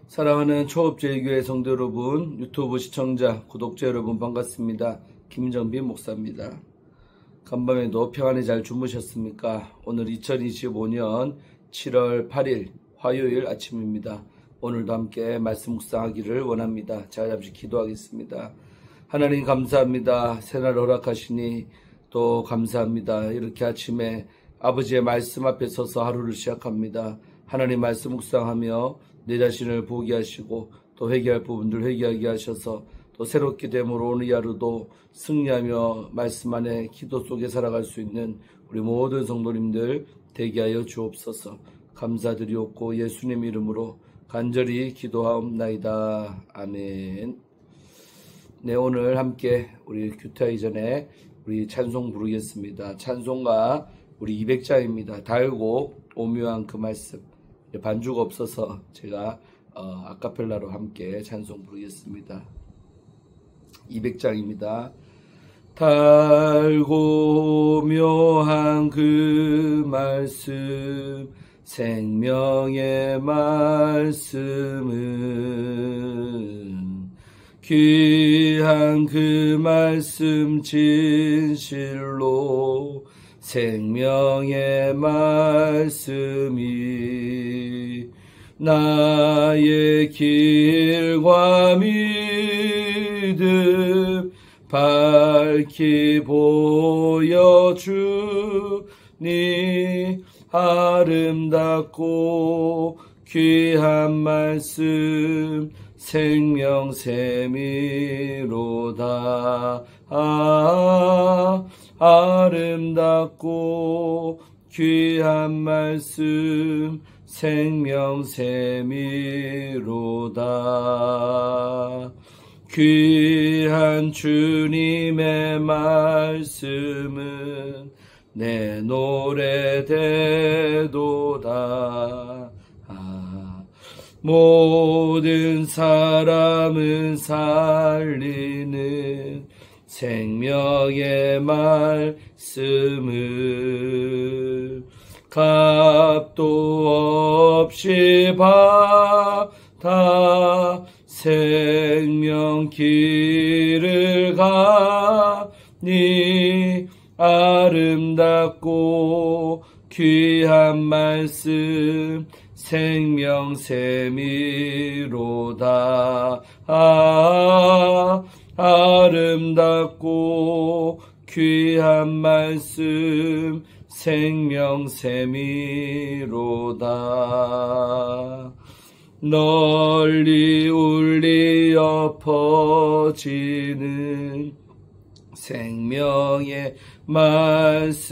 사랑하는 초업제일교회 성도 여러분, 유튜브 시청자, 구독자 여러분 반갑습니다. 김정빈 목사입니다. 간밤에도 평안히 잘 주무셨습니까? 오늘 2025년 7월 8일 화요일 아침입니다. 오늘도 함께 말씀 묵상하기를 원합니다. 자, 잠시 기도하겠습니다. 하나님 감사합니다. 새날 허락하시니 또 감사합니다. 이렇게 아침에 아버지의 말씀 앞에 서서 하루를 시작합니다. 하나님 말씀 묵상하며 내 자신을 보게 하시고 또 회개할 부분들 회개하게 하셔서 또 새롭게 됨으로 오늘 하루도 승리하며 말씀 안에 기도 속에 살아갈 수 있는 우리 모든 성도님들 되게 하여 주옵소서. 감사드리옵고 예수님 이름으로 간절히 기도하옵나이다. 아멘. 네, 오늘 함께 우리 규태하기 전에 우리 찬송 부르겠습니다. 찬송가 우리 200장입니다. 달고 오묘한 그 말씀. 반주가 없어서 제가 아카펠라로 함께 찬송 부르겠습니다. 200장입니다. 달고 묘한 그 말씀, 생명의 말씀은 귀한 그 말씀 진실로 생명의 말씀이 나의 길과 믿음 밝히 보여주니 아름답고 귀한 말씀 생명샘이로다. 아름답고 귀한 말씀 생명샘이로다. 귀한 주님의 말씀은 내 노래되도다. 모든 사람은 살리는 생명의 말씀을 값도 없이 받아 생명 길을 가니 아름답고 귀한 말씀 생명샘이로다. 아름답고 귀한 말씀 생명샘이로다. 널리 울리어 퍼지는 생명의 말씀은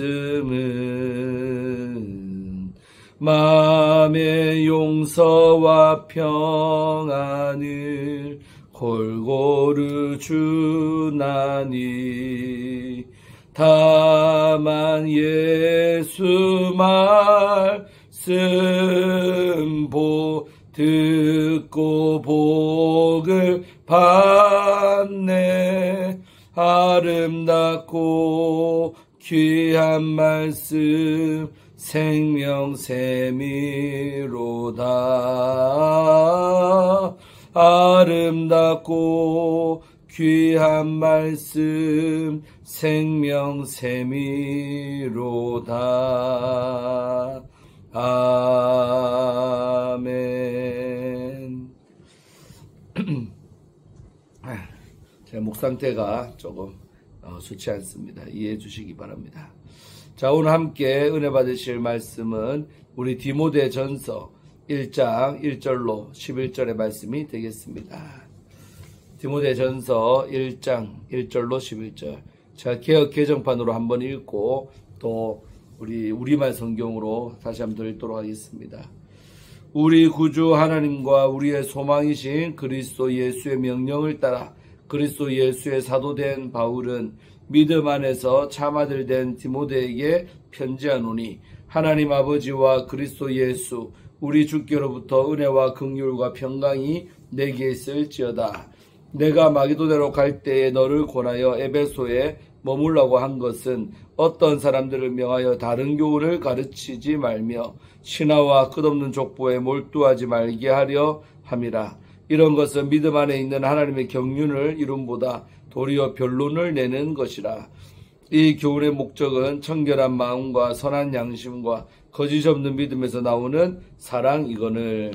마음의 용서와 평안을 골고루 주나니 다만 예수 말씀 듣고 복을 받네. 아름답고 귀한 말씀 생명샘이로다. 아름답고 귀한 말씀 생명샘이로다. 아멘. 제 목 상태가 조금 좋지 않습니다. 이해해 주시기 바랍니다. 자, 오늘 함께 은혜 받으실 말씀은 우리 디모데전서 1장 1절로 11절의 말씀이 되겠습니다. 디모데전서 1장 1절로 11절. 제가 개역 개정판으로 한번 읽고 또 우리말 성경으로 다시 한번 읽도록 하겠습니다. 우리 구주 하나님과 우리의 소망이신 그리스도 예수의 명령을 따라 그리스도 예수의 사도된 바울은 믿음 안에서 참아들 된 디모데에게 편지하노니 하나님 아버지와 그리스도 예수 우리 주께로부터 은혜와 긍휼과 평강이 내게 있을지어다. 내가 마게도냐로 갈 때에 너를 권하여 에베소에 머물라고 한 것은 어떤 사람들을 명하여 다른 교훈을 가르치지 말며 신하와 끝없는 족보에 몰두하지 말게 하려 함이라. 이런 것은 믿음 안에 있는 하나님의 경륜을 이룸보다 도리어 변론을 내는 것이라. 이 교훈의 목적은 청결한 마음과 선한 양심과 거짓 없는 믿음에서 나오는 사랑이거늘.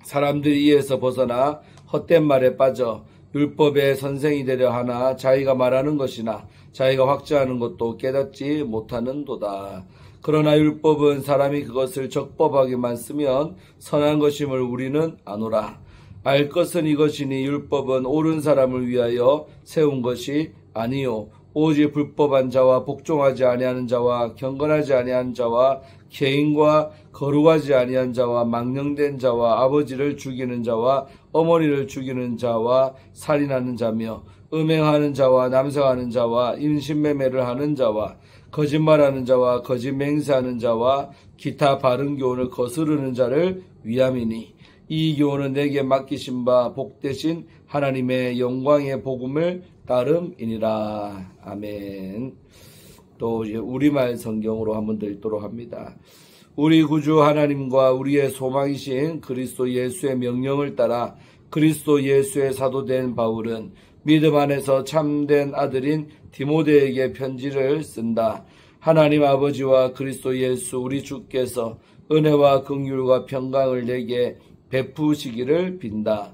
사람들이 이에서 벗어나 헛된 말에 빠져 율법의 선생이 되려 하나 자기가 말하는 것이나 자기가 확증하는 것도 깨닫지 못하는도다. 그러나 율법은 사람이 그것을 적법하게만 쓰면 선한 것임을 우리는 아노라. 알 것은 이것이니 율법은 옳은 사람을 위하여 세운 것이 아니요 오직 불법한 자와 복종하지 아니하는 자와 경건하지 아니한 자와 개인과 거룩하지 아니한 자와 망령된 자와 아버지를 죽이는 자와 어머니를 죽이는 자와 살인하는 자며 음행하는 자와 남성하는 자와 인신매매를 하는 자와 거짓말하는 자와 거짓 맹세하는 자와 기타 바른 교훈을 거스르는 자를 위함이니 이 교훈은 내게 맡기신 바 복되신 하나님의 영광의 복음을 따름이니라. 아멘. 또 이제 우리말 성경으로 한번 더 읽도록 합니다. 우리 구주 하나님과 우리의 소망이신 그리스도 예수의 명령을 따라 그리스도 예수의 사도된 바울은 믿음 안에서 참된 아들인 디모데에게 편지를 쓴다. 하나님 아버지와 그리스도 예수 우리 주께서 은혜와 긍휼과 평강을 내게 베푸시기를 빈다.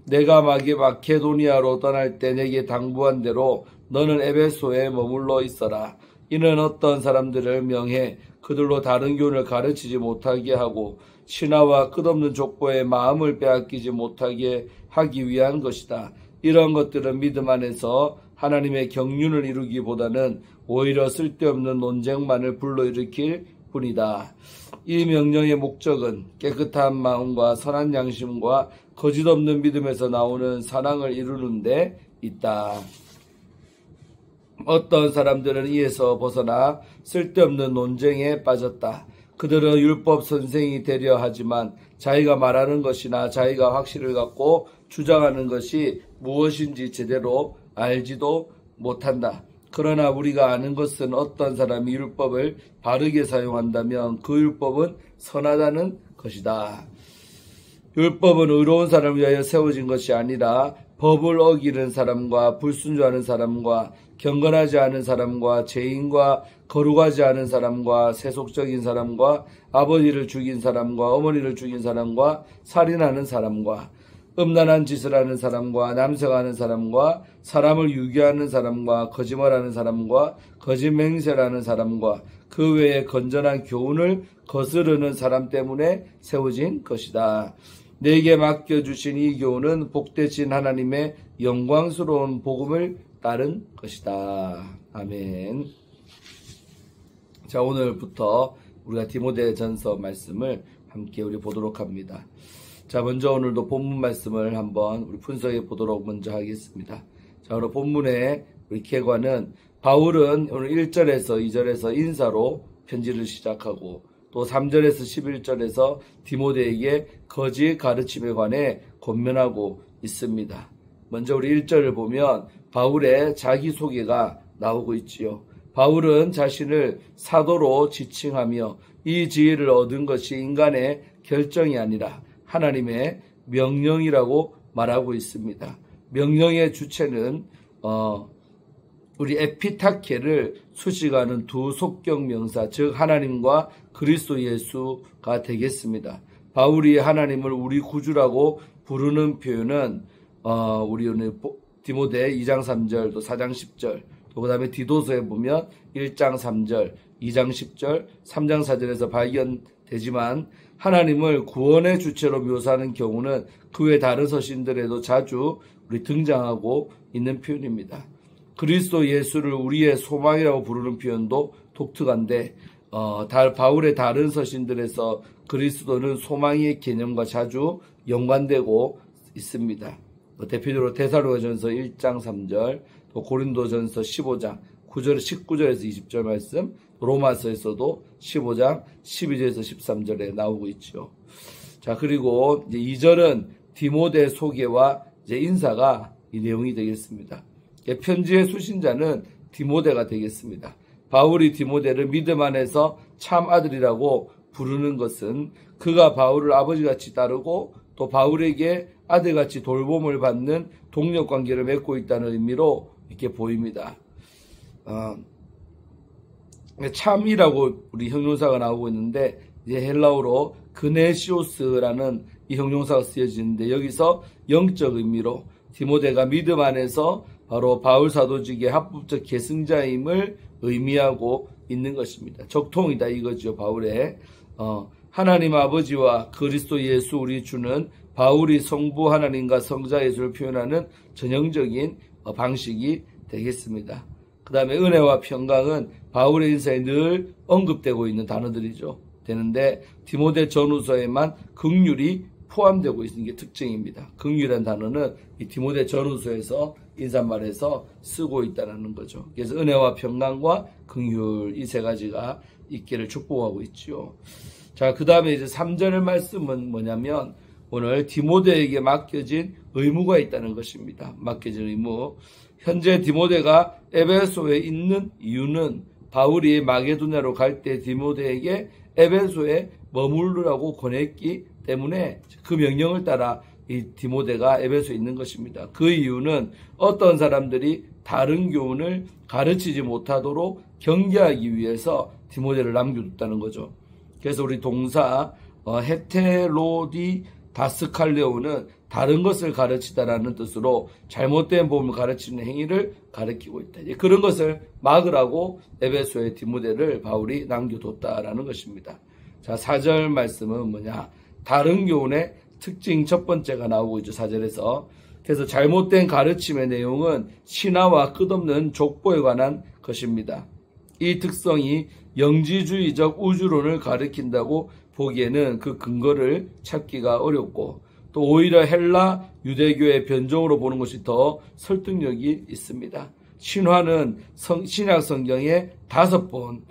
내가 마케도니아로 떠날 때 내게 당부한 대로 너는 에베소에 머물러 있어라. 이는 어떤 사람들을 명해 그들로 다른 교훈을 가르치지 못하게 하고 신하와 끝없는 족보의 마음을 빼앗기지 못하게 하기 위한 것이다. 이런 것들은 믿음 안에서 하나님의 경륜을 이루기보다는 오히려 쓸데없는 논쟁만을 불러일으킬 뿐이다. 이 명령의 목적은 깨끗한 마음과 선한 양심과 거짓 없는 믿음에서 나오는 사랑을 이루는 데 있다. 어떤 사람들은 이에서 벗어나 쓸데없는 논쟁에 빠졌다. 그들은 율법 선생이 되려 하지만 자기가 말하는 것이나 자기가 확신을 갖고 주장하는 것이 무엇인지 제대로 알지도 못한다. 그러나 우리가 아는 것은 어떤 사람이 율법을 바르게 사용한다면 그 율법은 선하다는 것이다. 율법은 의로운 사람을 위하여 세워진 것이 아니라 법을 어기는 사람과 불순종하는 사람과 경건하지 않은 사람과 죄인과 거룩하지 않은 사람과 세속적인 사람과 아버지를 죽인 사람과 어머니를 죽인 사람과 살인하는 사람과 음란한 짓을 하는 사람과 남색하는 사람과 사람을 유괴하는 사람과 거짓말하는 사람과 거짓 맹세를 하는 사람과 그 외에 건전한 교훈을 거스르는 사람 때문에 세워진 것이다. 내게 맡겨주신 이 교훈은 복되신 하나님의 영광스러운 복음을 따른 것이다. 아멘. 자, 오늘부터 우리가 디모데전서 말씀을 함께 우리 보도록 합니다. 자, 먼저 오늘도 본문 말씀을 한번 우리 분석해 보도록 먼저 하겠습니다. 자, 오늘 본문의 우리 계관은 바울은 오늘 1절에서 2절에서 인사로 편지를 시작하고 또 3절에서 11절에서 디모데에게 거짓 가르침에 관해 권면하고 있습니다. 먼저 우리 1절을 보면 바울의 자기소개가 나오고 있지요. 바울은 자신을 사도로 지칭하며 이 지위를 얻은 것이 인간의 결정이 아니라 하나님의 명령이라고 말하고 있습니다. 명령의 주체는 우리 에피타케를 수식하는 두 속격 명사, 즉 하나님과 그리스도 예수가 되겠습니다. 바울이 하나님을 우리 구주라고 부르는 표현은 우리 오늘 디모데 2장 3절, 또 4장 10절, 또 그 다음에 디도서에 보면 1장 3절, 2장 10절, 3장 4절에서 발견되지만 하나님을 구원의 주체로 묘사하는 경우는 그 외 다른 서신들에도 자주 우리 등장하고 있는 표현입니다. 그리스도 예수를 우리의 소망이라고 부르는 표현도 독특한데 바울의 다른 서신들에서 그리스도는 소망의 개념과 자주 연관되고 있습니다. 대표적으로 데살로니가전서 1장 3절, 또 고린도전서 15장 19절에서 20절 말씀, 로마서에서도 15장 12절에서 13절에 나오고 있죠. 자, 그리고 이제 2절은 디모데 소개와 이제 인사가 이 내용이 되겠습니다. 편지의 수신자는 디모데가 되겠습니다. 바울이 디모데를 믿음 안에서 참 아들이라고 부르는 것은 그가 바울을 아버지같이 따르고 또 바울에게 아들같이 돌봄을 받는 동력관계를 맺고 있다는 의미로 이렇게 보입니다. 참이라고 우리 형용사가 나오고 있는데 이제 헬라어로 그네시오스라는 이 형용사가 쓰여지는데 여기서 영적 의미로 디모데가 믿음 안에서 바로 바울 사도직의 합법적 계승자임을 의미하고 있는 것입니다. 적통이다 이거죠. 바울의 하나님 아버지와 그리스도 예수 우리 주는 바울이 성부 하나님과 성자 예수를 표현하는 전형적인 방식이 되겠습니다. 그 다음에 은혜와 평강은 바울의 인사에 늘 언급되고 있는 단어들이죠. 되는데 디모데 전후서에만 긍휼이 포함되고 있는 게 특징입니다. 긍휼이라는 단어는 이 디모데 전후서에서 인사말에서 쓰고 있다는 거죠. 그래서 은혜와 평강과 긍휼 이 세 가지가 있기를 축복하고 있죠. 자, 그 다음에 이제 3절 말씀은 뭐냐면 오늘 디모데에게 맡겨진 의무가 있다는 것입니다. 맡겨진 의무. 현재 디모데가 에베소에 있는 이유는 바울이 마게도냐로 갈 때 디모데에게 에베소에 머무르라고 권했기 때문에 그 명령을 따라 이 디모데가 에베소에 있는 것입니다. 그 이유는 어떤 사람들이 다른 교훈을 가르치지 못하도록 경계하기 위해서 디모데를 남겨뒀다는 거죠. 그래서 우리 동사 헤테로디 다스칼레오는 다른 것을 가르치다라는 뜻으로 잘못된 복음을 가르치는 행위를 가르치고 있다. 그런 것을 막으라고 에베소의 디모데를 바울이 남겨뒀다라는 것입니다. 자, 4절 말씀은 뭐냐? 다른 교훈의 특징 첫 번째가 나오고 있죠. 4절에서. 그래서 잘못된 가르침의 내용은 신화와 끝없는 족보에 관한 것입니다. 이 특성이 영지주의적 우주론을 가리킨다고 보기에는 그 근거를 찾기가 어렵고 또 오히려 헬라 유대교의 변종으로 보는 것이 더 설득력이 있습니다. 신화는 신약 성경에 5번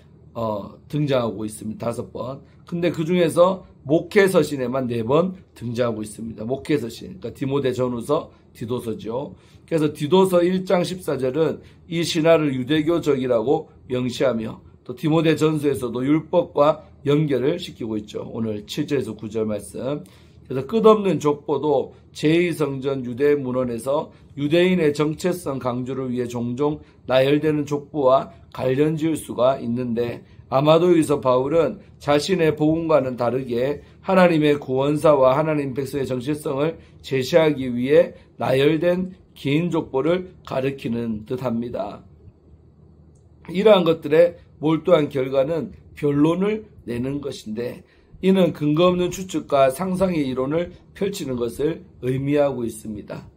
등장하고 있습니다. 5번. 근데 그 중에서 목회서신에만 4번 등장하고 있습니다. 목회서신. 그러니까 디모데 전후서, 디도서죠. 그래서 디도서 1장 14절은 이 신화를 유대교적이라고 명시하며 또 디모데 전서에서도 율법과 연결을 시키고 있죠. 오늘 7절에서 9절 말씀. 그래서 끝없는 족보도 제2성전 유대 문헌에서 유대인의 정체성 강조를 위해 종종 나열되는 족보와 관련 지을 수가 있는데 아마도 여기서 바울은 자신의 복음과는 다르게 하나님의 구원사와 하나님 백성의 정체성을 제시하기 위해 나열된 긴 족보를 가리키는 듯합니다. 이러한 것들의 몰두한 결과는 변론을 내는 것인데 이는 근거 없는 추측과 상상의 이론을 펼치는 것을 의미하고 있습니다.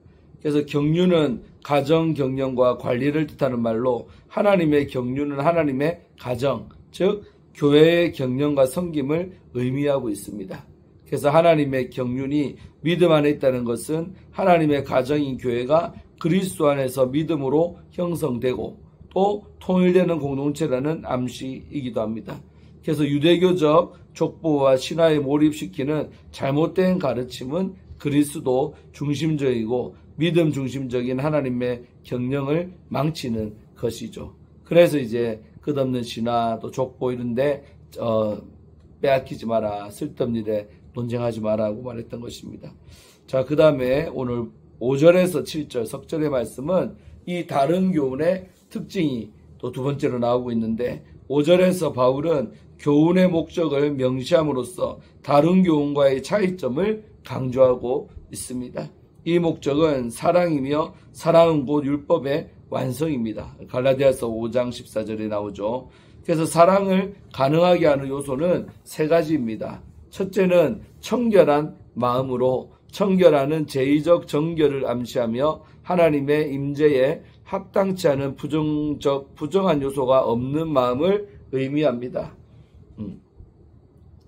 그래서 경륜은 가정 경영과 관리를 뜻하는 말로 하나님의 경륜은 하나님의 가정, 즉 교회의 경영과 섬김을 의미하고 있습니다. 그래서 하나님의 경륜이 믿음 안에 있다는 것은 하나님의 가정인 교회가 그리스도 안에서 믿음으로 형성되고 또 통일되는 공동체라는 암시이기도 합니다. 그래서 유대교적 족보와 신화에 몰입시키는 잘못된 가르침은 그리스도 중심적이고 믿음 중심적인 하나님의 경영을 망치는 것이죠. 그래서 이제 끝없는 신화 또 족보 이런데 빼앗기지 마라, 쓸데없는 일에 논쟁하지 마라고 말했던 것입니다. 자, 그 다음에 오늘 5절에서 7절 석절의 말씀은 이 다른 교훈의 특징이 또 두 번째로 나오고 있는데 5절에서 바울은 교훈의 목적을 명시함으로써 다른 교훈과의 차이점을 강조하고 있습니다. 이 목적은 사랑이며 사랑은 곧 율법의 완성입니다. 갈라디아서 5장 14절에 나오죠. 그래서 사랑을 가능하게 하는 요소는 3가지입니다. 첫째는 청결한 마음으로 청결하는 제의적 정결을 암시하며 하나님의 임재에 합당치 않은 부정한 요소가 없는 마음을 의미합니다.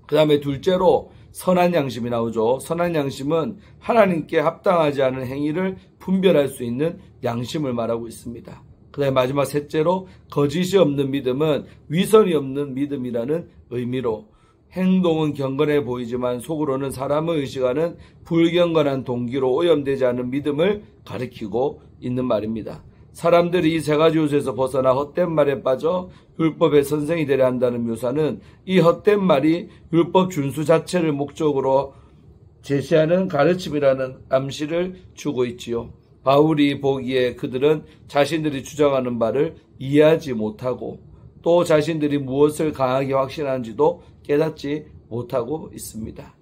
그 다음에 둘째로 선한 양심이 나오죠. 선한 양심은 하나님께 합당하지 않은 행위를 분별할 수 있는 양심을 말하고 있습니다. 그 다음에 마지막 셋째로 거짓이 없는 믿음은 위선이 없는 믿음이라는 의미로 행동은 경건해 보이지만 속으로는 사람을 의식하는 불경건한 동기로 오염되지 않은 믿음을 가리키고 있는 말입니다. 사람들이 이 세 가지 요소에서 벗어나 헛된 말에 빠져 율법의 선생이 되려 한다는 묘사는 이 헛된 말이 율법 준수 자체를 목적으로 제시하는 가르침이라는 암시를 주고 있지요. 바울이 보기에 그들은 자신들이 주장하는 바를 이해하지 못하고 또 자신들이 무엇을 강하게 확신하는지도 깨닫지 못하고 있습니다.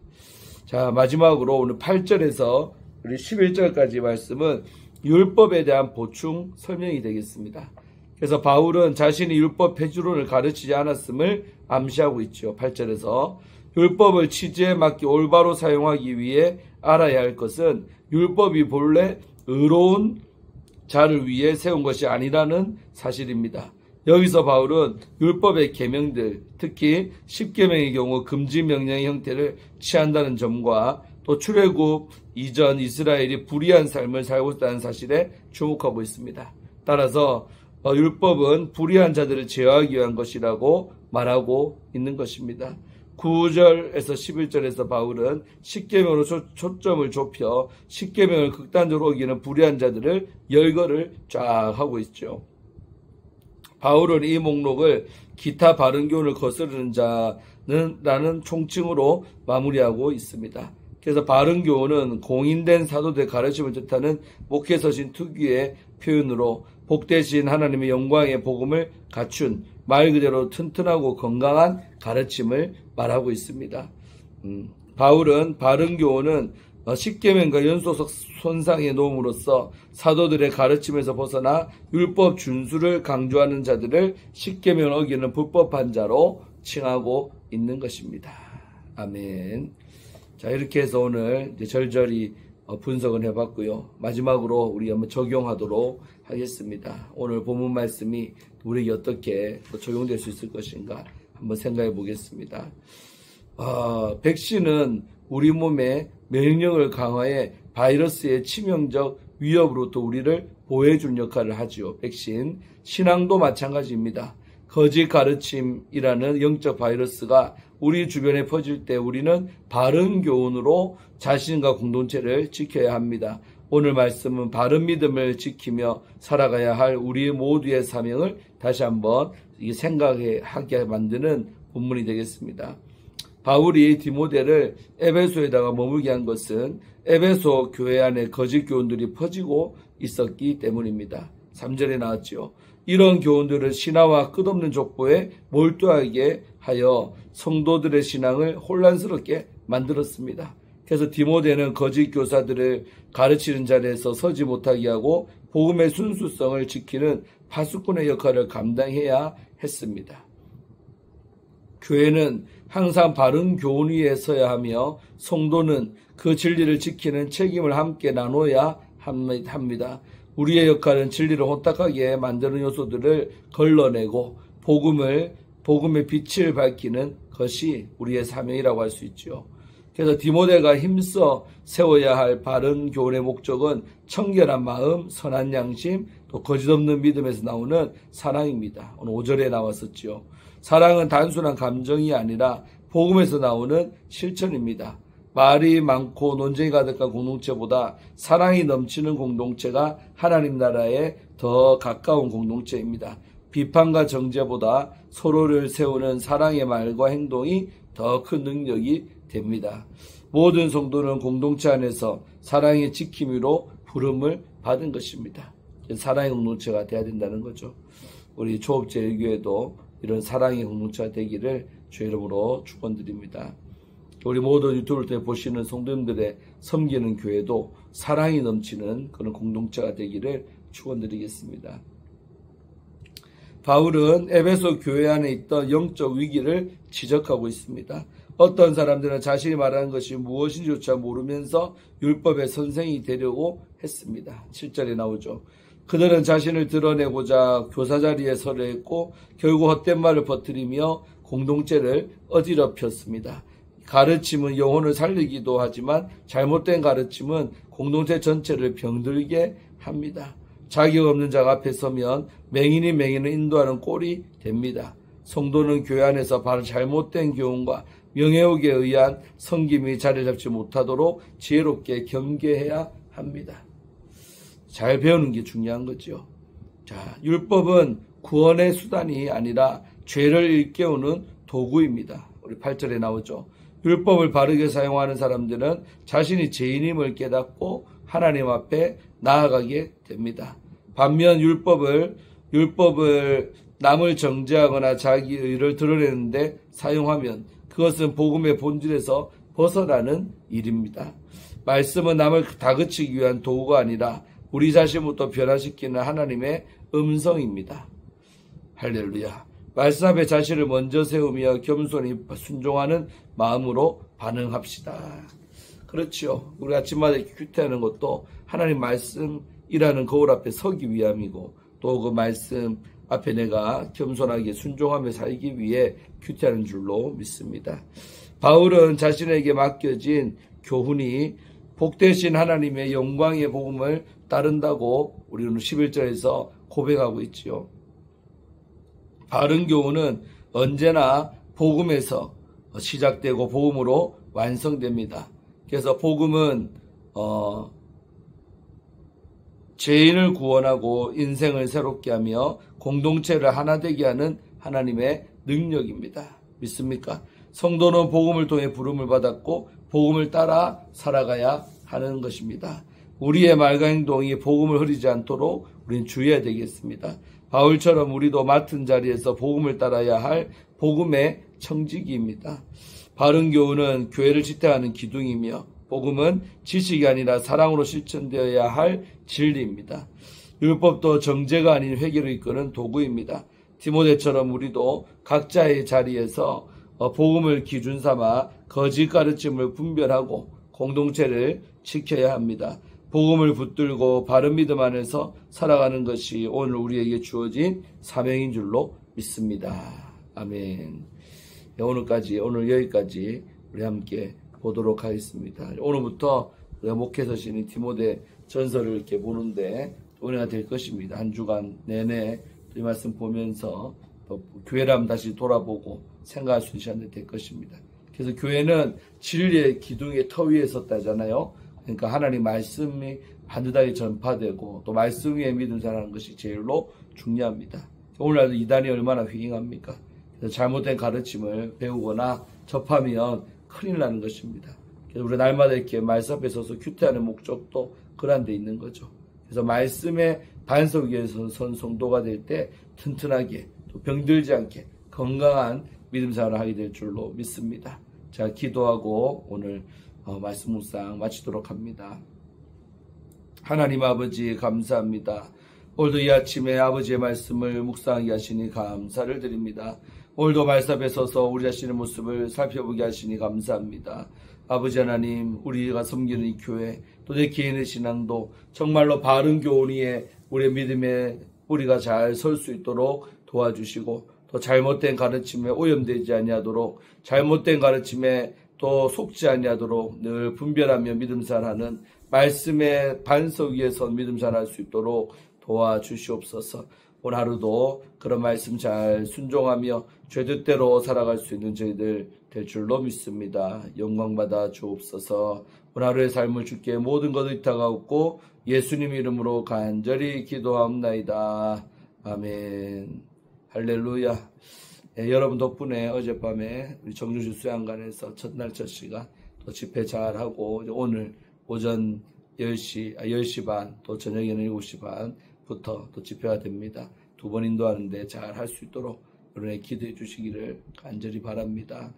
자, 마지막으로 오늘 8절에서 우리 11절까지 말씀은 율법에 대한 보충 설명이 되겠습니다. 그래서 바울은 자신이 율법 폐지론을 가르치지 않았음을 암시하고 있죠. 8절에서 율법을 취지에 맞게 올바로 사용하기 위해 알아야 할 것은 율법이 본래 의로운 자를 위해 세운 것이 아니라는 사실입니다. 여기서 바울은 율법의 계명들, 특히 10계명의 경우 금지 명령의 형태를 취한다는 점과 또 출애굽 이전 이스라엘이 불의한 삶을 살고 있다는 사실에 주목하고 있습니다. 따라서 율법은 불의한 자들을 제어하기 위한 것이라고 말하고 있는 것입니다. 9절에서 11절에서 바울은 10계명으로 초점을 좁혀 10계명을 극단적으로 어기는 불의한 자들을 열거를 쫙 하고 있죠. 바울은 이 목록을 기타 바른 교훈을 거스르는 자는 라는 총칭으로 마무리하고 있습니다. 그래서 바른 교훈은 공인된 사도들의 가르침을 뜻하는 목회서신 특유의 표현으로 복되신 하나님의 영광의 복음을 갖춘 말 그대로 튼튼하고 건강한 가르침을 말하고 있습니다. 바울은 바른 교훈은 10계명과 연소석 손상에 놓음으로써 사도들의 가르침에서 벗어나 율법 준수를 강조하는 자들을 10계명을 어기는 불법한 자로 칭하고 있는 것입니다. 아멘. 자, 이렇게 해서 오늘 이제 절절히 분석을 해봤고요. 마지막으로 우리 한번 적용하도록 하겠습니다. 오늘 본문 말씀이 우리에게 어떻게 적용될 수 있을 것인가 한번 생각해 보겠습니다. 백신은 우리 몸의 면역력을 강화해 바이러스의 치명적 위협으로부터 우리를 보호해주는 역할을 하죠. 백신. 신앙도 마찬가지입니다. 거짓 가르침이라는 영적 바이러스가 우리 주변에 퍼질 때 우리는 바른 교훈으로 자신과 공동체를 지켜야 합니다. 오늘 말씀은 바른 믿음을 지키며 살아가야 할 우리 모두의 사명을 다시 한번 생각하게 만드는 본문이 되겠습니다. 바울이 디모데를 에베소에다가 머물게 한 것은 에베소 교회 안에 거짓 교훈들이 퍼지고 있었기 때문입니다. 3절에 나왔죠. 이런 교훈들을 신화와 끝없는 족보에 몰두하게 하여 성도들의 신앙을 혼란스럽게 만들었습니다. 그래서 디모데는 거짓 교사들을 가르치는 자리에서 서지 못하게 하고 복음의 순수성을 지키는 파수꾼의 역할을 감당해야 했습니다. 교회는 항상 바른 교훈 위에 서야 하며 성도는 그 진리를 지키는 책임을 함께 나눠야 합니다. 우리의 역할은 진리를 혼탁하게 만드는 요소들을 걸러내고 복음의 빛을 밝히는 것이 우리의 사명이라고 할 수 있죠. 그래서 디모데가 힘써 세워야 할 바른 교훈의 목적은 청결한 마음, 선한 양심, 또 거짓 없는 믿음에서 나오는 사랑입니다. 오늘 5절에 나왔었죠. 사랑은 단순한 감정이 아니라 복음에서 나오는 실천입니다. 말이 많고 논쟁이 가득한 공동체보다 사랑이 넘치는 공동체가 하나님 나라에 더 가까운 공동체입니다. 비판과 정죄보다 서로를 세우는 사랑의 말과 행동이 더 큰 능력이 됩니다. 모든 성도는 공동체 안에서 사랑의 지킴이로 부름을 받은 것입니다. 사랑의 공동체가 돼야 된다는 거죠. 우리 초업제일교회도 이런 사랑의 공동체가 되기를 주의 이름으로 축원드립니다. 우리 모든 유튜브를 통해 보시는 성도님들의 섬기는 교회도 사랑이 넘치는 그런 공동체가 되기를 축원드리겠습니다. 바울은 에베소 교회 안에 있던 영적 위기를 지적하고 있습니다. 어떤 사람들은 자신이 말하는 것이 무엇인지조차 모르면서 율법의 선생이 되려고 했습니다. 7절에 나오죠. 그들은 자신을 드러내고자 교사 자리에 서려 했고 결국 헛된 말을 퍼뜨리며 공동체를 어지럽혔습니다. 가르침은 영혼을 살리기도 하지만 잘못된 가르침은 공동체 전체를 병들게 합니다. 자격 없는 자가 앞에 서면 맹인이 맹인을 인도하는 꼴이 됩니다. 성도는 교회 안에서 바로 잘못된 교훈과 명예욕에 의한 섬김이 자리 잡지 못하도록 지혜롭게 경계해야 합니다. 잘 배우는 게 중요한 거죠. 자, 율법은 구원의 수단이 아니라 죄를 일깨우는 도구입니다. 우리 8절에 나오죠. 율법을 바르게 사용하는 사람들은 자신이 죄인임을 깨닫고 하나님 앞에 나아가게 됩니다. 반면 율법을 남을 정죄하거나 자기 의를 드러내는데 사용하면 그것은 복음의 본질에서 벗어나는 일입니다. 말씀은 남을 다그치기 위한 도구가 아니라 우리 자신부터 변화시키는 하나님의 음성입니다. 할렐루야. 말씀 앞에 자신을 먼저 세우며 겸손히 순종하는 마음으로 반응합시다. 그렇지요. 우리 아침마다 큐티하는 것도 하나님 말씀이라는 거울 앞에 서기 위함이고 또 그 말씀 앞에 내가 겸손하게 순종하며 살기 위해 큐티하는 줄로 믿습니다. 바울은 자신에게 맡겨진 교훈이 복되신 하나님의 영광의 복음을 따른다고 우리는 11절에서 고백하고 있지요. 바른 교훈은 언제나 복음에서 시작되고 복음으로 완성됩니다. 그래서 복음은 죄인을 구원하고 인생을 새롭게 하며 공동체를 하나 되게 하는 하나님의 능력입니다. 믿습니까? 성도는 복음을 통해 부름을 받았고 복음을 따라 살아가야 하는 것입니다. 우리의 말과 행동이 복음을 흐리지 않도록 우리는 주의해야 되겠습니다. 바울처럼 우리도 맡은 자리에서 복음을 따라야 할 복음의 청지기입니다. 바른 교훈은 교회를 지탱하는 기둥이며 복음은 지식이 아니라 사랑으로 실천되어야 할 진리입니다. 율법도 정죄가 아닌 회개를 이끄는 도구입니다. 디모데처럼 우리도 각자의 자리에서 복음을 기준 삼아 거짓 가르침을 분별하고 공동체를 지켜야 합니다. 복음을 붙들고 바른 믿음 안에서 살아가는 것이 오늘 우리에게 주어진 사명인 줄로 믿습니다. 아멘. 오늘 여기까지 우리 함께 보도록 하겠습니다. 오늘부터 우리가 목회서 신인 디모데 전서를 이렇게 보는데 은혜가 될 것입니다. 한 주간 내내 이 말씀 보면서 또 교회를 한번 다시 돌아보고 생각할 수 있는 시간이 될 것입니다. 그래서 교회는 진리의 기둥의 터 위에 섰다잖아요. 그러니까 하나님 말씀이 반듯하게 전파되고 또 말씀 위에 믿음 살아가는 것이 제일로 중요합니다. 오늘날도 이단이 얼마나 휘행합니까? 그래서 잘못된 가르침을 배우거나 접하면 큰일 나는 것입니다. 그래서 우리 날마다 이렇게 말씀 앞에 서서 큐티하는 목적도 그런 데 있는 거죠. 그래서 말씀의 반석 위에서 선 성도가 될 때 튼튼하게 또 병들지 않게 건강한 믿음 생활을 하게 될 줄로 믿습니다. 자, 기도하고 오늘 말씀 묵상 마치도록 합니다. 하나님 아버지 감사합니다. 오늘도 이 아침에 아버지의 말씀을 묵상하게 하시니 감사를 드립니다. 오늘도 말씀 앞에 서서 우리 자신의 모습을 살펴보게 하시니 감사합니다. 아버지 하나님, 우리가 섬기는 이 교회 또 내 개인의 신앙도 정말로 바른 교훈 위에 우리의 믿음에 우리가 잘 설 수 있도록 도와주시고 또 잘못된 가르침에 오염되지 아니하도록 잘못된 가르침에 또 속지 아니하도록 늘 분별하며 믿음살하는 말씀의 반석 위에 선 믿음살할 수 있도록 도와주시옵소서. 오늘 하루도 그런 말씀 잘 순종하며 죄뜻대로 살아갈 수 있는 저희들 될 줄로 믿습니다. 영광받아 주옵소서. 오늘 하루의 삶을 주께 모든 것을 의탁하옵고 예수님 이름으로 간절히 기도하옵나이다. 아멘. 할렐루야. 여러분 덕분에 어젯밤에 우리 정주시 수양관에서 첫날 첫 시간 또 집회 잘하고 오늘 오전 10시 반 또 저녁에는 7시 반부터 또 집회가 됩니다. 2번 인도하는데 잘 할 수 있도록 여러분의 기도해 주시기를 간절히 바랍니다.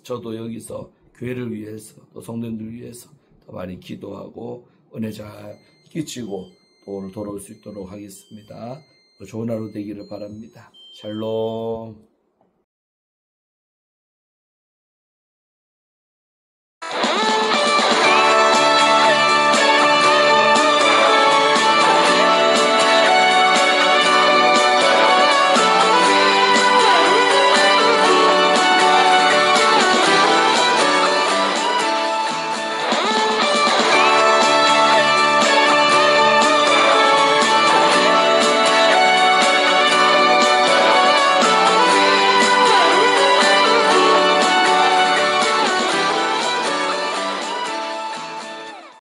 저도 여기서 교회를 위해서 또 성도님들 위해서 더 많이 기도하고 은혜 잘 끼치고 또 오늘 돌아올 수 있도록 하겠습니다. 좋은 하루 되기를 바랍니다. 샬롬.